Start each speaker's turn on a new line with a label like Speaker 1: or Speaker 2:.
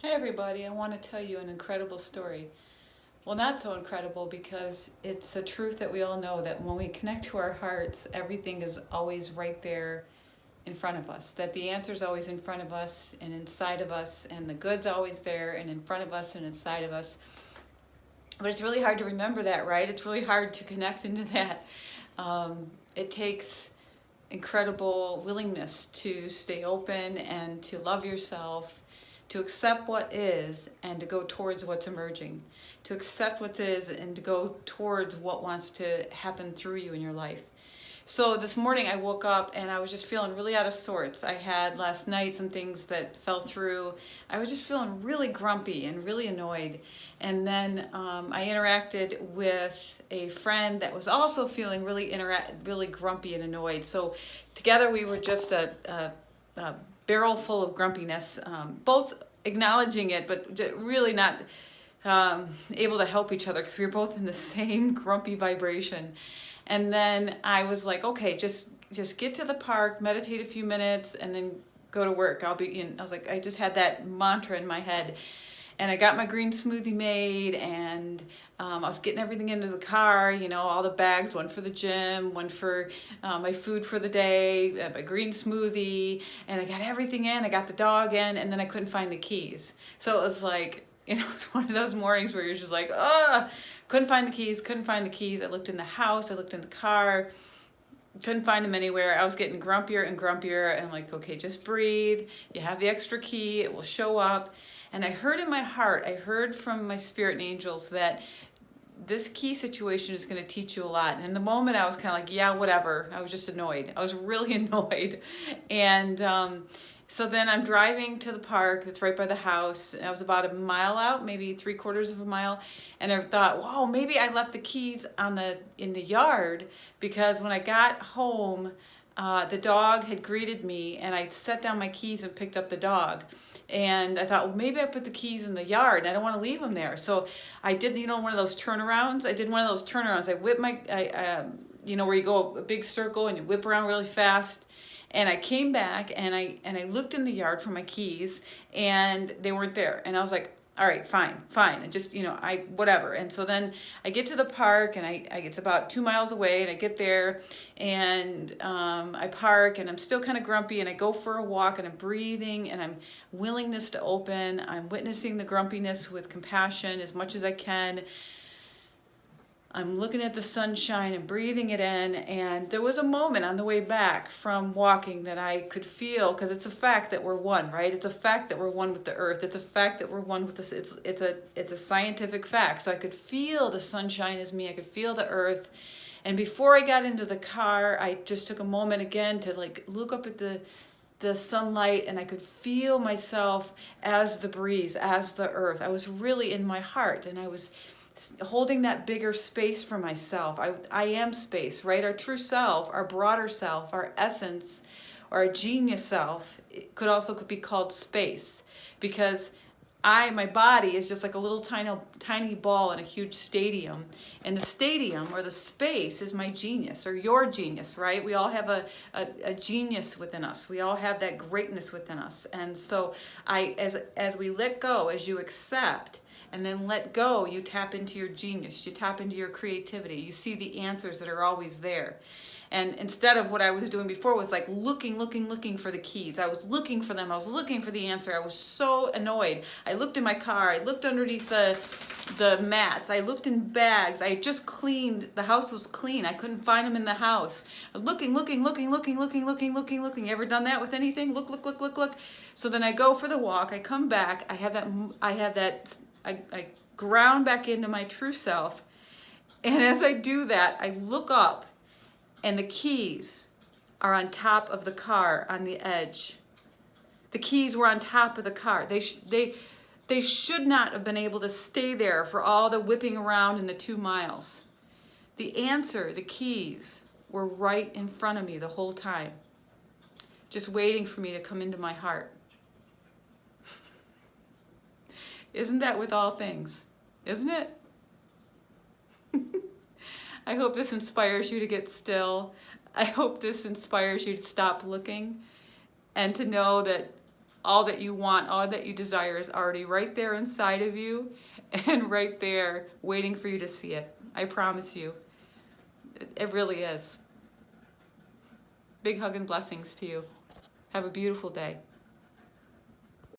Speaker 1: Hi everybody, I want to tell you an incredible story. Well, not so incredible because it's a truth that we all know that when we connect to our hearts, everything is always right there in front of us. That the answer is always in front of us and inside of us, and the good's always there and in front of us and inside of us. But it's really hard to remember that, right? It's really hard to connect into that. It takes incredible willingness to stay open and to love yourself, to accept what is and to go towards what's emerging, to accept what is and to go towards what wants to happen through you in your life. So this morning I woke up and I was just feeling really out of sorts. I had last night some things that fell through. I was just feeling really grumpy and really annoyed. And then I interacted with a friend that was also feeling really grumpy and annoyed. So together we were just a barrel full of grumpiness, both acknowledging it, but really not able to help each other because we were both in the same grumpy vibration. And then I was like, okay, just get to the park, meditate a few minutes, and then go to work. I'll be in. I was like, I just had that mantra in my head. And I got my green smoothie made, and I was getting everything into the car, all the bags, one for the gym, one for my food for the day, my green smoothie, and I got everything in, I got the dog in, and then I couldn't find the keys. So it was like, it's one of those mornings where you're just like, couldn't find the keys. I looked in the house, I looked in the car, couldn't find them anywhere. I was getting grumpier and grumpier, and I'm like, okay, just breathe. You have the extra key, it will show up. And I heard in my heart, I heard from my spirit and angels that this key situation is going to teach you a lot. And in the moment, I was kind of like, yeah, whatever. I was just annoyed. I was really annoyed. And so then I'm driving to the park that's right by the house. I was about a mile out, maybe 3/4 of a mile. And I thought, whoa, maybe I left the keys in the yard, because when I got home, the dog had greeted me and I set down my keys and picked up the dog. And I thought, well, maybe I put the keys in the yard and I don't want to leave them there. So I did, one of those turnarounds. I whipped where you go a big circle and you whip around really fast. And I came back and I looked in the yard for my keys and they weren't there. And I was like, all right, fine. And just, whatever. And so then I get to the park and it's about 2 miles away, and I get there and I park and I'm still kind of grumpy, and I go for a walk and I'm breathing and I'm willingness to open. I'm witnessing the grumpiness with compassion as much as I can. I'm looking at the sunshine and breathing it in, and there was a moment on the way back from walking that I could feel, because it's a fact that we're one, right? It's a fact that we're one with the earth. It's a fact that we're one with this. It's a scientific fact. So I could feel the sunshine as me. I could feel the earth. And before I got into the car, I just took a moment again to look up at the sunlight, and I could feel myself as the breeze, as the earth. I was really in my heart, and I was holding that bigger space for myself. I am space, right? Our true self, our broader self, our essence, or our genius self could be called space, because my body is just like a little tiny ball in a huge stadium, and the stadium or the space is my genius or your genius, right? We all have a genius within us. We all have that greatness within us. And so as we let go, as you accept and then let go, you tap into your genius, you tap into your creativity, you see the answers that are always there. And instead of what I was doing before was like looking for the keys. I was looking for them. I was looking for the answer. I was so annoyed. I looked in my car. I looked underneath the mats. I looked in bags. I had just cleaned. The house was clean. I couldn't find them in the house. Looking. You ever done that with anything? Look. So then I go for the walk. I come back. I ground back into my true self. And as I do that, I look up, and the keys are on top of the car on the edge. The keys were on top of the car. They should not have been able to stay there for all the whipping around in the 2 miles. The answer, the keys, were right in front of me the whole time, just waiting for me to come into my heart. Isn't that with all things? Isn't it? I hope this inspires you to get still. I hope this inspires you to stop looking and to know that all that you want, all that you desire is already right there inside of you and right there waiting for you to see it. I promise you. It really is. Big hug and blessings to you. Have a beautiful day.